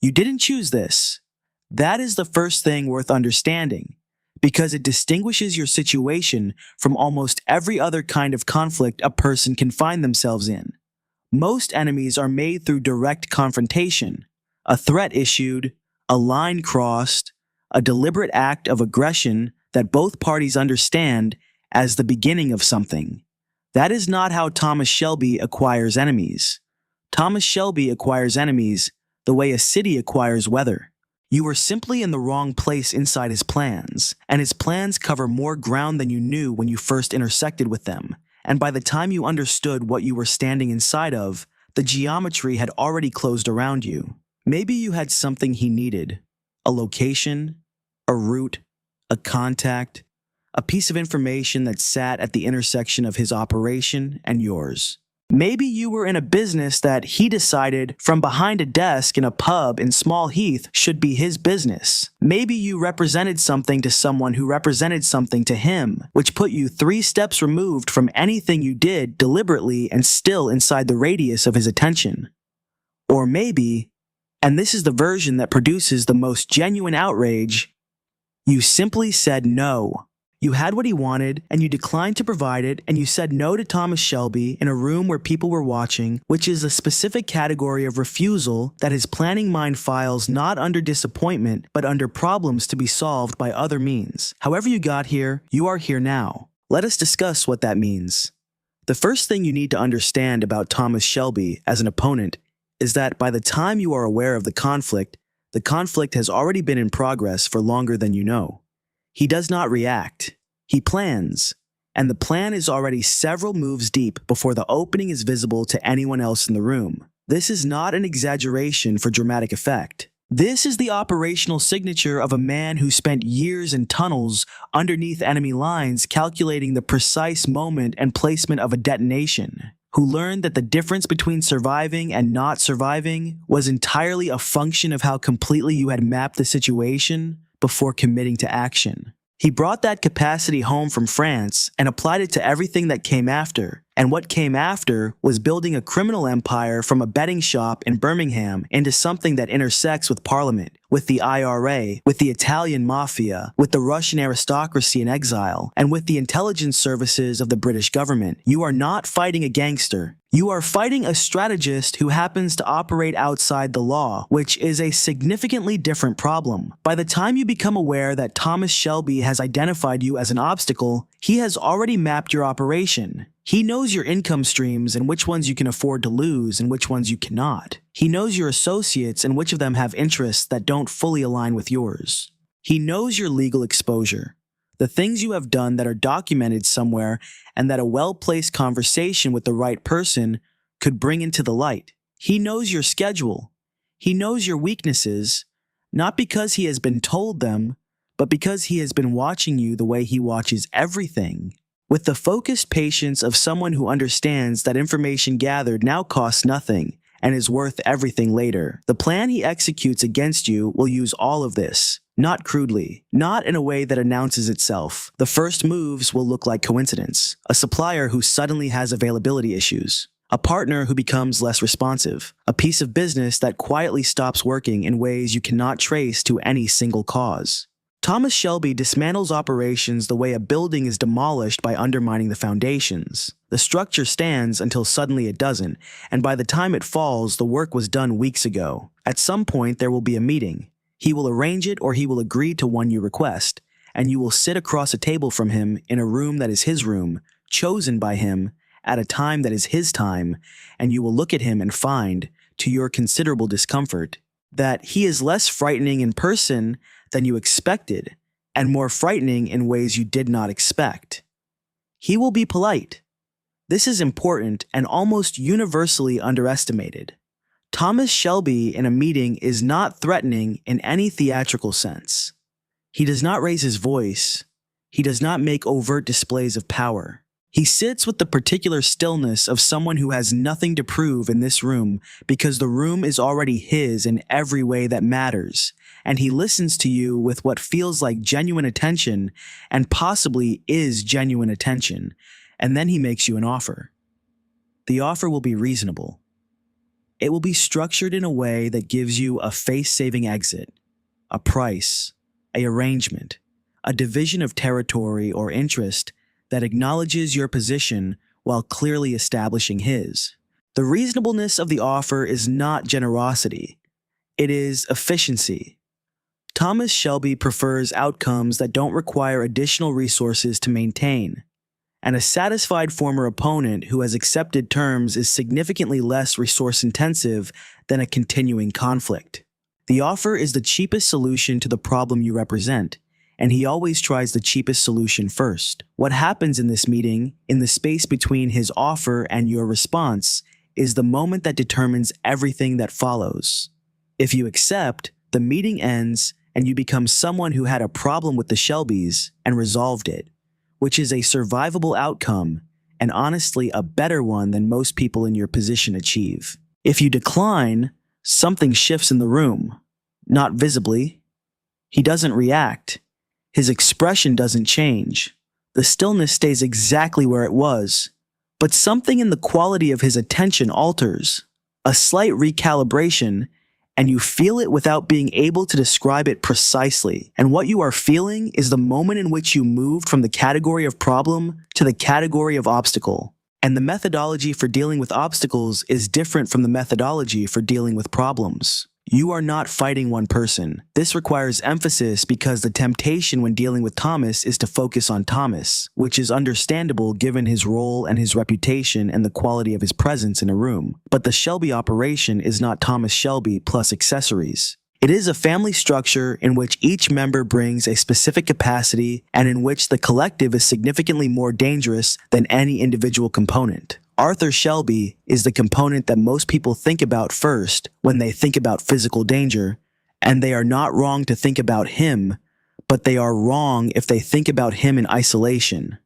You didn't choose this. That is the first thing worth understanding, because it distinguishes your situation from almost every other kind of conflict a person can find themselves in. Most enemies are made through direct confrontation, a threat issued, a line crossed, a deliberate act of aggression that both parties understand as the beginning of something. That is not how Thomas Shelby acquires enemies. Thomas Shelby acquires enemies the way a city acquires weather. You were simply in the wrong place inside his plans, and his plans cover more ground than you knew when you first intersected with them. And by the time you understood what you were standing inside of, the geometry had already closed around you. Maybe you had something he needed, a location, a route, a contact, a piece of information that sat at the intersection of his operation and yours. Maybe you were in a business that he decided from behind a desk in a pub in Small Heath should be his business. Maybe you represented something to someone who represented something to him, which put you 3 steps removed from anything you did deliberately and still inside the radius of his attention. Or maybe, and this is the version that produces the most genuine outrage, you simply said no. You had what he wanted, and you declined to provide it, and you said no to Thomas Shelby in a room where people were watching, which is a specific category of refusal that his planning mind files not under disappointment, but under problems to be solved by other means. However you got here, you are here now. Let us discuss what that means. The first thing you need to understand about Thomas Shelby as an opponent is that by the time you are aware of the conflict has already been in progress for longer than you know. He does not react. He plans, and the plan is already several moves deep before the opening is visible to anyone else in the room. This is not an exaggeration for dramatic effect. This is the operational signature of a man who spent years in tunnels underneath enemy lines calculating the precise moment and placement of a detonation, who learned that the difference between surviving and not surviving was entirely a function of how completely you had mapped the situation before committing to action. He brought that capacity home from France and applied it to everything that came after. And what came after was building a criminal empire from a betting shop in Birmingham into something that intersects with Parliament, with the IRA, with the Italian mafia, with the Russian aristocracy in exile, and with the intelligence services of the British government. You are not fighting a gangster. You are fighting a strategist who happens to operate outside the law, which is a significantly different problem. By the time you become aware that Thomas Shelby has identified you as an obstacle, he has already mapped your operation. He knows your income streams and which ones you can afford to lose and which ones you cannot. He knows your associates and which of them have interests that don't fully align with yours. He knows your legal exposure, the things you have done that are documented somewhere and that a well-placed conversation with the right person could bring into the light. He knows your schedule. He knows your weaknesses, not because he has been told them, but because he has been watching you the way he watches everything. With the focused patience of someone who understands that information gathered now costs nothing and is worth everything later, the plan he executes against you will use all of this, not crudely, not in a way that announces itself. The first moves will look like coincidence, a supplier who suddenly has availability issues, a partner who becomes less responsive, a piece of business that quietly stops working in ways you cannot trace to any single cause. Thomas Shelby dismantles operations the way a building is demolished by undermining the foundations. The structure stands until suddenly it doesn't, and by the time it falls, the work was done weeks ago. At some point, there will be a meeting. He will arrange it or he will agree to one you request, and you will sit across a table from him in a room that is his room, chosen by him, at a time that is his time, and you will look at him and find, to your considerable discomfort, that he is less frightening in person than you expected, and more frightening in ways you did not expect. He will be polite. This is important and almost universally underestimated. Thomas Shelby in a meeting is not threatening in any theatrical sense. He does not raise his voice. He does not make overt displays of power. He sits with the particular stillness of someone who has nothing to prove in this room because the room is already his in every way that matters, and he listens to you with what feels like genuine attention and possibly is genuine attention, and then he makes you an offer. The offer will be reasonable. It will be structured in a way that gives you a face-saving exit, a price, a arrangement, a division of territory or interest that acknowledges your position while clearly establishing his. The reasonableness of the offer is not generosity, it is efficiency. Thomas Shelby prefers outcomes that don't require additional resources to maintain, and a satisfied former opponent who has accepted terms is significantly less resource-intensive than a continuing conflict. The offer is the cheapest solution to the problem you represent, and he always tries the cheapest solution first. What happens in this meeting, in the space between his offer and your response, is the moment that determines everything that follows. If you accept, the meeting ends and you become someone who had a problem with the Shelbys and resolved it, which is a survivable outcome and honestly a better one than most people in your position achieve. If you decline, something shifts in the room, not visibly. He doesn't react. His expression doesn't change. The stillness stays exactly where it was, but something in the quality of his attention alters, a slight recalibration, and you feel it without being able to describe it precisely. And what you are feeling is the moment in which you moved from the category of problem to the category of obstacle. And the methodology for dealing with obstacles is different from the methodology for dealing with problems. You are not fighting one person. This requires emphasis because the temptation when dealing with Thomas is to focus on Thomas, which is understandable given his role and his reputation and the quality of his presence in a room. But the Shelby operation is not Thomas Shelby plus accessories. It is a family structure in which each member brings a specific capacity and in which the collective is significantly more dangerous than any individual component. Arthur Shelby is the component that most people think about first when they think about physical danger, and they are not wrong to think about him, but they are wrong if they think about him in isolation.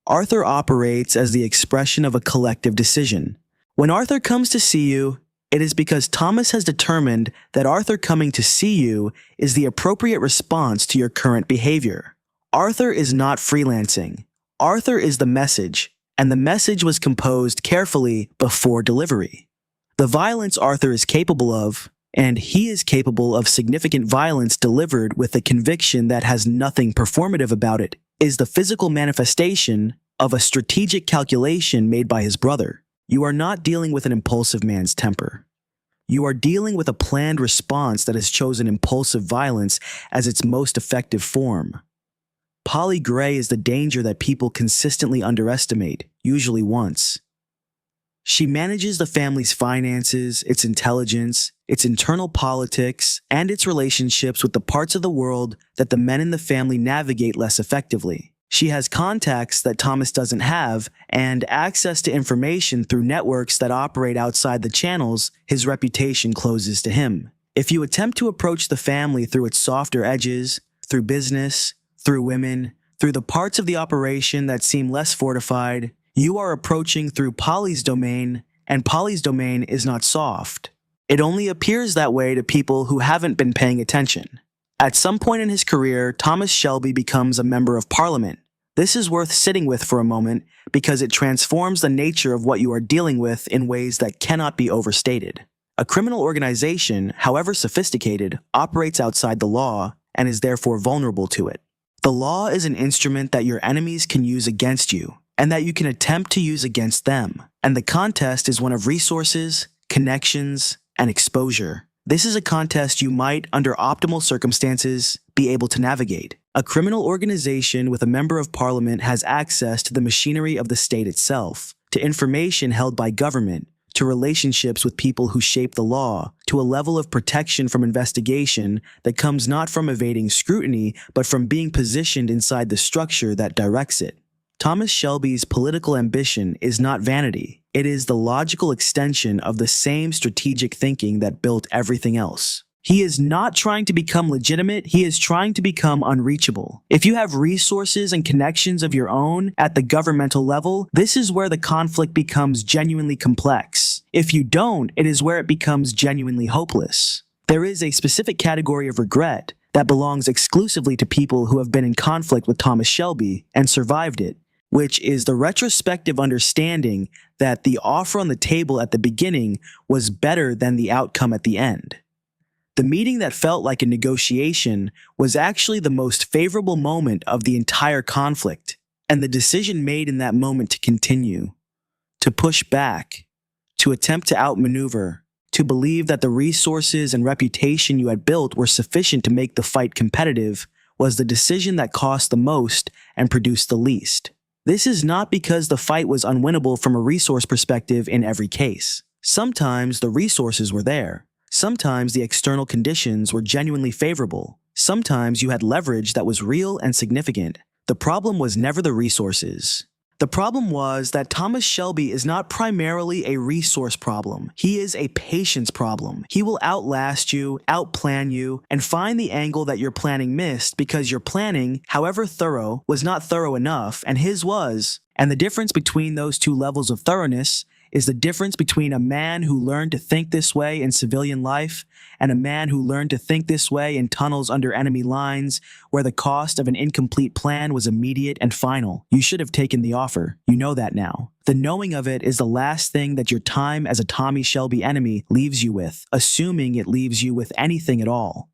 Arthur operates as the expression of a collective decision. When Arthur comes to see you, it is because Thomas has determined that Arthur coming to see you is the appropriate response to your current behavior. Arthur is not freelancing. Arthur is the message, and the message was composed carefully before delivery. The violence Arthur is capable of, and he is capable of significant violence delivered with a conviction that has nothing performative about it, is the physical manifestation of a strategic calculation made by his brother. You are not dealing with an impulsive man's temper. You are dealing with a planned response that has chosen impulsive violence as its most effective form. Polly Gray is the danger that people consistently underestimate, usually once. She manages the family's finances, its intelligence, its internal politics, and its relationships with the parts of the world that the men in the family navigate less effectively. She has contacts that Thomas doesn't have and access to information through networks that operate outside the channels his reputation closes to him. If you attempt to approach the family through its softer edges, through business, through women, through the parts of the operation that seem less fortified, you are approaching through Polly's domain, and Polly's domain is not soft. It only appears that way to people who haven't been paying attention. At some point in his career, Thomas Shelby becomes a member of Parliament. This is worth sitting with for a moment because it transforms the nature of what you are dealing with in ways that cannot be overstated. A criminal organization, however sophisticated, operates outside the law and is therefore vulnerable to it. The law is an instrument that your enemies can use against you, and that you can attempt to use against them. And the contest is one of resources, connections, and exposure. This is a contest you might, under optimal circumstances, be able to navigate. A criminal organization with a member of parliament has access to the machinery of the state itself, to information held by government, to relationships with people who shape the law, to a level of protection from investigation that comes not from evading scrutiny, but from being positioned inside the structure that directs it. Thomas Shelby's political ambition is not vanity. It is the logical extension of the same strategic thinking that built everything else. He is not trying to become legitimate, he is trying to become unreachable. If you have resources and connections of your own at the governmental level, this is where the conflict becomes genuinely complex. If you don't, it is where it becomes genuinely hopeless. There is a specific category of regret that belongs exclusively to people who have been in conflict with Thomas Shelby and survived it. which is the retrospective understanding that the offer on the table at the beginning was better than the outcome at the end. The meeting that felt like a negotiation was actually the most favorable moment of the entire conflict, and the decision made in that moment to continue, to push back, to attempt to outmaneuver, to believe that the resources and reputation you had built were sufficient to make the fight competitive was the decision that cost the most and produced the least. This is not because the fight was unwinnable from a resource perspective in every case. Sometimes the resources were there. Sometimes the external conditions were genuinely favorable. Sometimes you had leverage that was real and significant. The problem was never the resources. The problem was that Thomas Shelby is not primarily a resource problem. He is a patience problem. He will outlast you, outplan you, and find the angle that your planning missed because your planning, however thorough, was not thorough enough, and his was. And the difference between those two levels of thoroughness is the difference between a man who learned to think this way in civilian life and a man who learned to think this way in tunnels under enemy lines where the cost of an incomplete plan was immediate and final. You should have taken the offer. You know that now. The knowing of it is the last thing that your time as a Tommy Shelby enemy leaves you with, assuming it leaves you with anything at all.